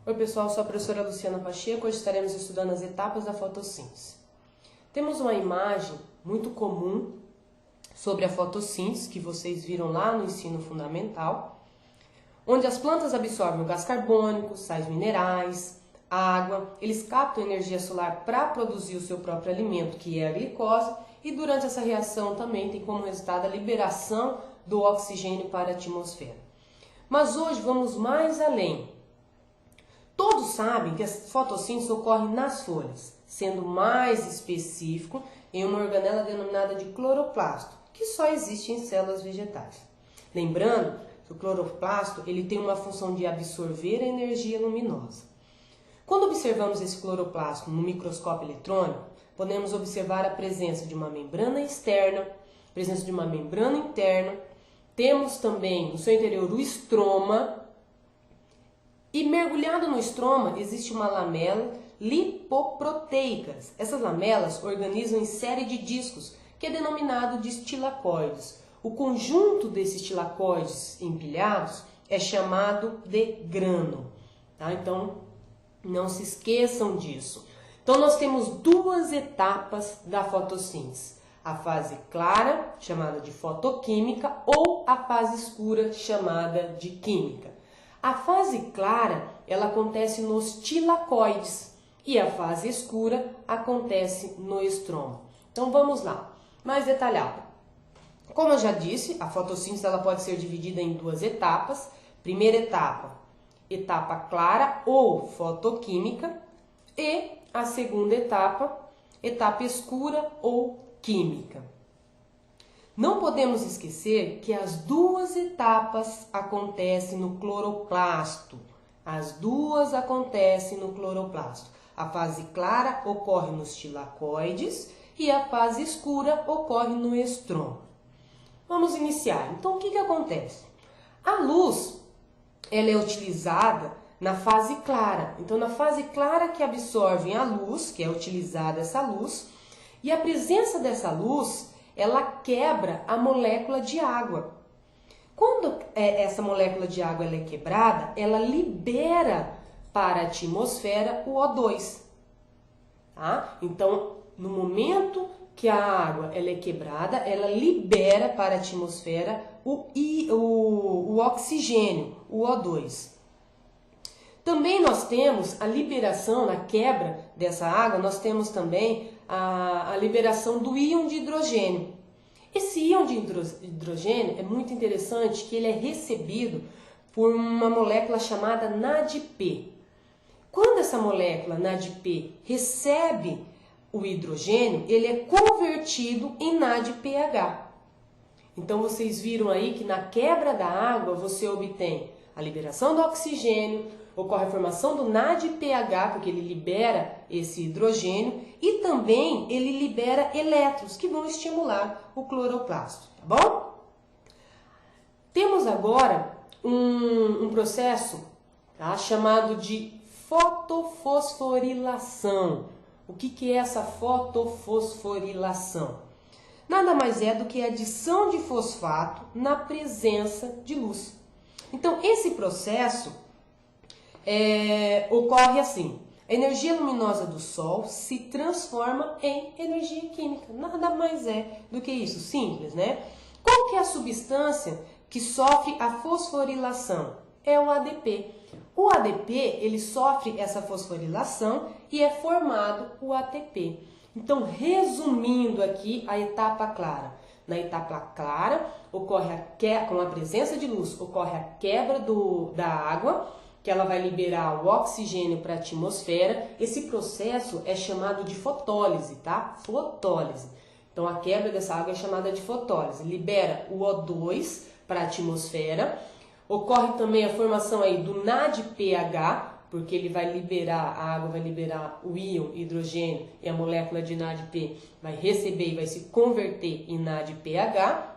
Oi pessoal, sou a professora Luciana Pacheco. Hoje estaremos estudando as etapas da fotossíntese. Temos uma imagem muito comum sobre a fotossíntese, que vocês viram lá no ensino fundamental, onde as plantas absorvem o gás carbônico, sais minerais, água, eles captam energia solar para produzir o seu próprio alimento, que é a glicose, e durante essa reação também tem como resultado a liberação do oxigênio para a atmosfera. Mas hoje vamos mais além. Todos sabem que a fotossíntese ocorre nas folhas, sendo mais específico em uma organela denominada de cloroplasto, que só existe em células vegetais. Lembrando que o cloroplasto ele tem uma função de absorver a energia luminosa. Quando observamos esse cloroplasto no microscópio eletrônico, podemos observar a presença de uma membrana externa, presença de uma membrana interna, temos também no seu interior o estroma, e mergulhado no estroma existe uma lamela lipoproteicas. Essas lamelas organizam em série de discos, que é denominado de estilacoides. O conjunto desses estilacoides empilhados é chamado de grano. Tá? Então, não se esqueçam disso. Então, nós temos duas etapas da fotossíntese. A fase clara, chamada de fotoquímica, ou a fase escura, chamada de química. A fase clara, ela acontece nos tilacoides e a fase escura acontece no estroma. Então vamos lá, mais detalhado. Como eu já disse, a fotossíntese ela pode ser dividida em duas etapas. Primeira etapa, etapa clara ou fotoquímica, e a segunda etapa, etapa escura ou química. Não podemos esquecer que as duas etapas acontecem no cloroplasto. As duas acontecem no cloroplasto. A fase clara ocorre nos tilacoides e a fase escura ocorre no estroma. Vamos iniciar. Então, o que acontece? A luz ela é utilizada na fase clara. Então, na fase clara que absorvem a luz, que é utilizada essa luz, e a presença dessa luz ela quebra a molécula de água. Quando essa molécula de água ela é quebrada, ela libera para a atmosfera o O2. Tá? Então, no momento que a água ela é quebrada, ela libera para a atmosfera o oxigênio, o O2. Também nós temos a liberação, na quebra dessa água, nós temos também a liberação do íon de hidrogênio. Esse íon de hidrogênio é muito interessante que ele é recebido por uma molécula chamada NADP. Quando essa molécula NADP recebe o hidrogênio, ele é convertido em NADPH. Então vocês viram aí que na quebra da água você obtém a liberação do oxigênio, ocorre a formação do NADPH, porque ele libera esse hidrogênio, e também ele libera elétrons, que vão estimular o cloroplasto, tá bom? Temos agora um processo chamado de fotofosforilação. O que é essa fotofosforilação? Nada mais é do que a adição de fosfato na presença de luz. Então, esse processo ocorre assim: a energia luminosa do Sol se transforma em energia química. Nada mais é do que isso, simples, né? Qual que é a substância que sofre a fosforilação? É o ADP. O ADP, ele sofre essa fosforilação e é formado o ATP. Então, resumindo aqui a etapa clara. Na etapa clara, ocorre com a presença de luz, ocorre a quebra da água, que ela vai liberar o oxigênio para a atmosfera. Esse processo é chamado de fotólise, tá? Fotólise. Então, a quebra dessa água é chamada de fotólise. Libera o O2 para a atmosfera. Ocorre também a formação aí do NADPH, porque ele vai liberar, a água vai liberar o íon hidrogênio e a molécula de NADP vai receber e vai se converter em NADPH.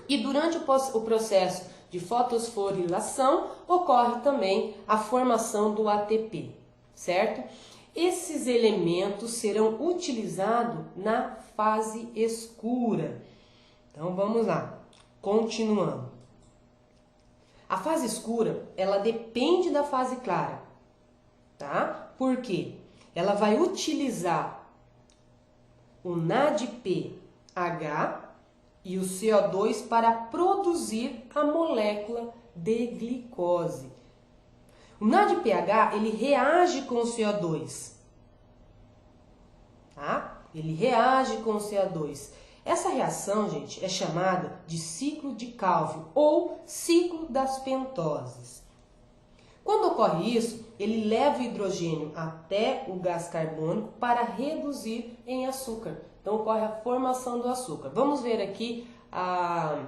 E durante o processo de fotofosforilação ocorre também a formação do ATP, certo? Esses elementos serão utilizados na fase escura. Então vamos lá, continuando. A fase escura, ela depende da fase clara. tá? Por quê? Ela vai utilizar o NADPH e o CO2 para produzir a molécula de glicose. O NADPH, ele reage com o CO2, tá? Ele reage com o CO2. Essa reação, gente, é chamada de ciclo de Calvin ou ciclo das pentoses. Quando ocorre isso, ele leva o hidrogênio até o gás carbônico para reduzir em açúcar. Então, ocorre a formação do açúcar. Vamos ver aqui a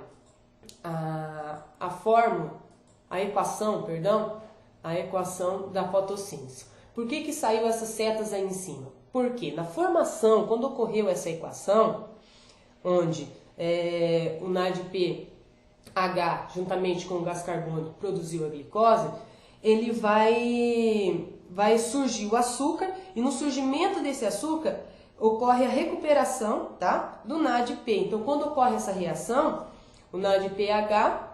equação da fotossíntese. Por que saiu essas setas aí em cima? Porque na formação, quando ocorreu essa equação, onde o NADPH, juntamente com o gás carbônico, produziu a glicose, ele vai surgir o açúcar, e no surgimento desse açúcar ocorre a recuperação, tá, do NADP. Então, quando ocorre essa reação, o NADPH,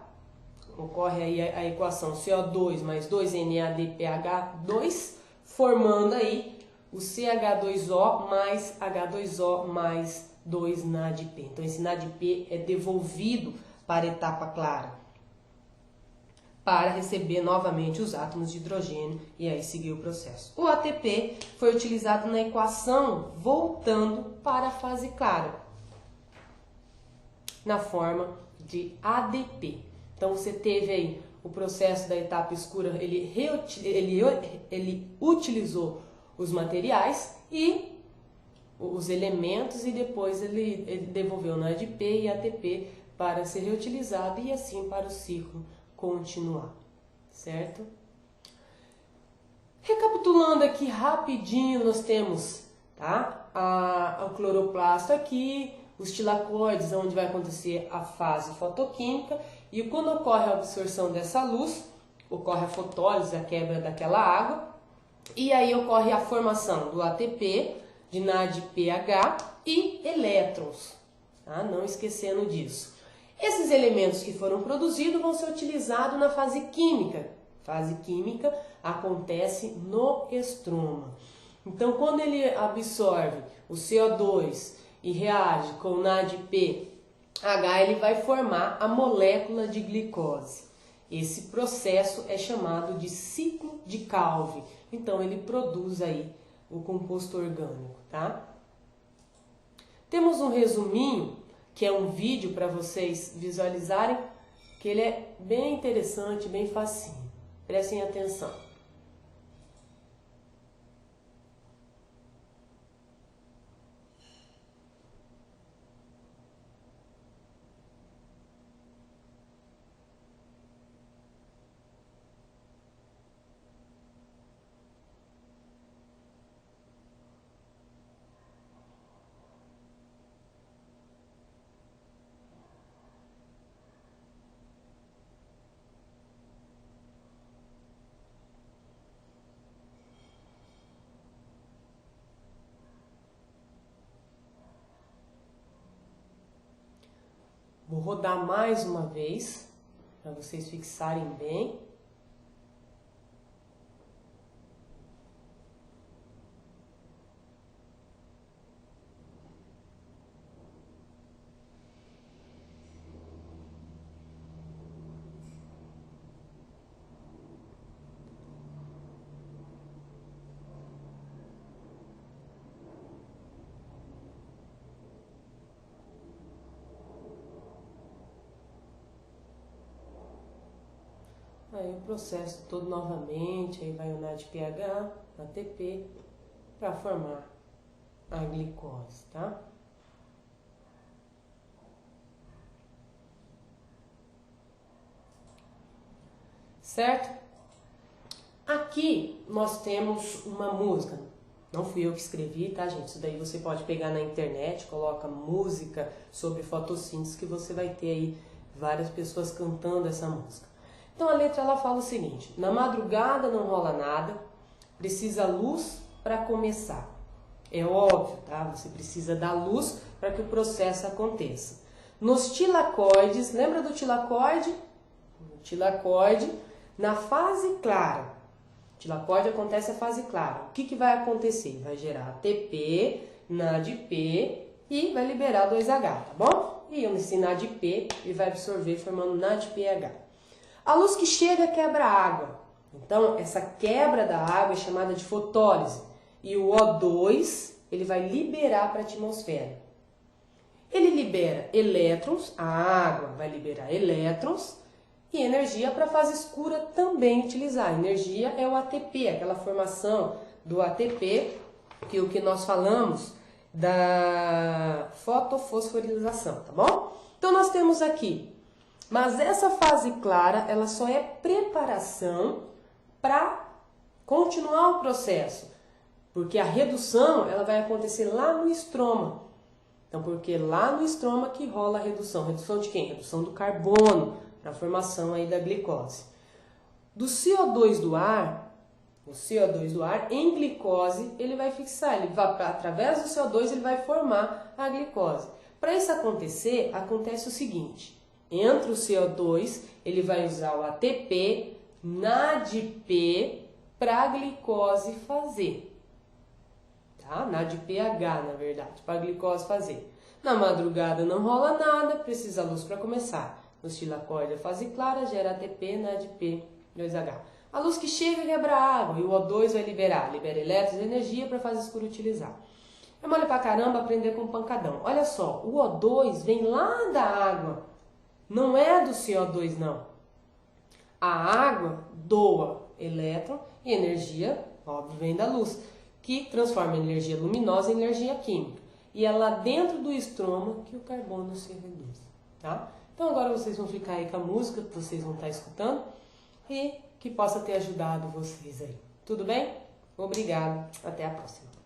ocorre aí a equação CO2 mais 2NADPH2, formando aí o CH2O mais H2O mais 2-NADP. Então, esse NADP é devolvido para a etapa clara, para receber novamente os átomos de hidrogênio e aí seguir o processo. O ATP foi utilizado na equação voltando para a fase clara, na forma de ADP. Então, você teve aí o processo da etapa escura, ele utilizou os materiais e os elementos, e depois ele devolveu no ADP e ATP para ser reutilizado e assim para o ciclo continuar, certo? Recapitulando aqui rapidinho, nós temos, tá, o cloroplasto aqui, os tilacoides, onde vai acontecer a fase fotoquímica, e quando ocorre a absorção dessa luz, ocorre a fotólise, a quebra daquela água, e aí ocorre a formação do ATP, de NADPH e elétrons, tá? Não esquecendo disso. Esses elementos que foram produzidos vão ser utilizados na fase química. Fase química acontece no estroma. Então, quando ele absorve o CO2 e reage com o NADPH, ele vai formar a molécula de glicose. Esse processo é chamado de ciclo de Calvin. Então, ele produz aí o composto orgânico, tá? Temos um resuminho, que é um vídeo para vocês visualizarem, que ele é bem interessante, bem facinho. Prestem atenção. Vou rodar mais uma vez, para vocês fixarem bem. Aí o processo todo novamente, aí vai o NADPH, ATP, para formar a glicose, tá? Certo? Aqui nós temos uma música, não fui eu que escrevi, tá, gente? Isso daí você pode pegar na internet, coloca música sobre fotossíntese, que você vai ter aí várias pessoas cantando essa música. Então a letra ela fala o seguinte: na madrugada não rola nada, precisa luz para começar. É óbvio, tá? Você precisa da luz para que o processo aconteça. Nos tilacoides, lembra do tilacoide? O tilacoide, na fase clara, tilacorde acontece a fase clara. O que vai acontecer? Vai gerar ATP, NADP e vai liberar 2H, tá bom? E esse NADP ele vai absorver formando NADPH. A luz que chega quebra a água. Então, essa quebra da água é chamada de fotólise. E o O2 ele vai liberar para a atmosfera. Ele libera elétrons, a água vai liberar elétrons e energia para a fase escura também utilizar. Energia é o ATP, aquela formação do ATP, que é o que nós falamos da fotofosforilação, tá bom? Então nós temos aqui, mas essa fase clara, ela só é preparação para continuar o processo, porque a redução ela vai acontecer lá no estroma. Então, porque lá no estroma que rola a redução. Redução de quem? Redução do carbono, para a formação aí da glicose. Do CO2 do ar, o CO2 do ar em glicose, ele vai fixar, ele vai, através do CO2 ele vai formar a glicose. Para isso acontecer, acontece o seguinte, entre o CO2 ele vai usar o ATP, NADP, para a glicose fazer. Tá? NADPH, na verdade, para a glicose fazer. Na madrugada não rola nada, precisa luz para começar. No tilacorde, a fase clara, gera ATP, NADP, 2H. A luz que chega quebra a água e o O2 vai libera elétrons e energia para a fase escura utilizar. É mole pra caramba aprender com um pancadão. Olha só, o O2 vem lá da água, não é do CO2 não. A água doa elétron e energia, óbvio, vem da luz, que transforma a energia luminosa em energia química. E é lá dentro do estroma que o carbono se reduz, tá? Então agora vocês vão ficar aí com a música que vocês vão estar escutando e que possa ter ajudado vocês aí. Tudo bem? Obrigado. Até a próxima.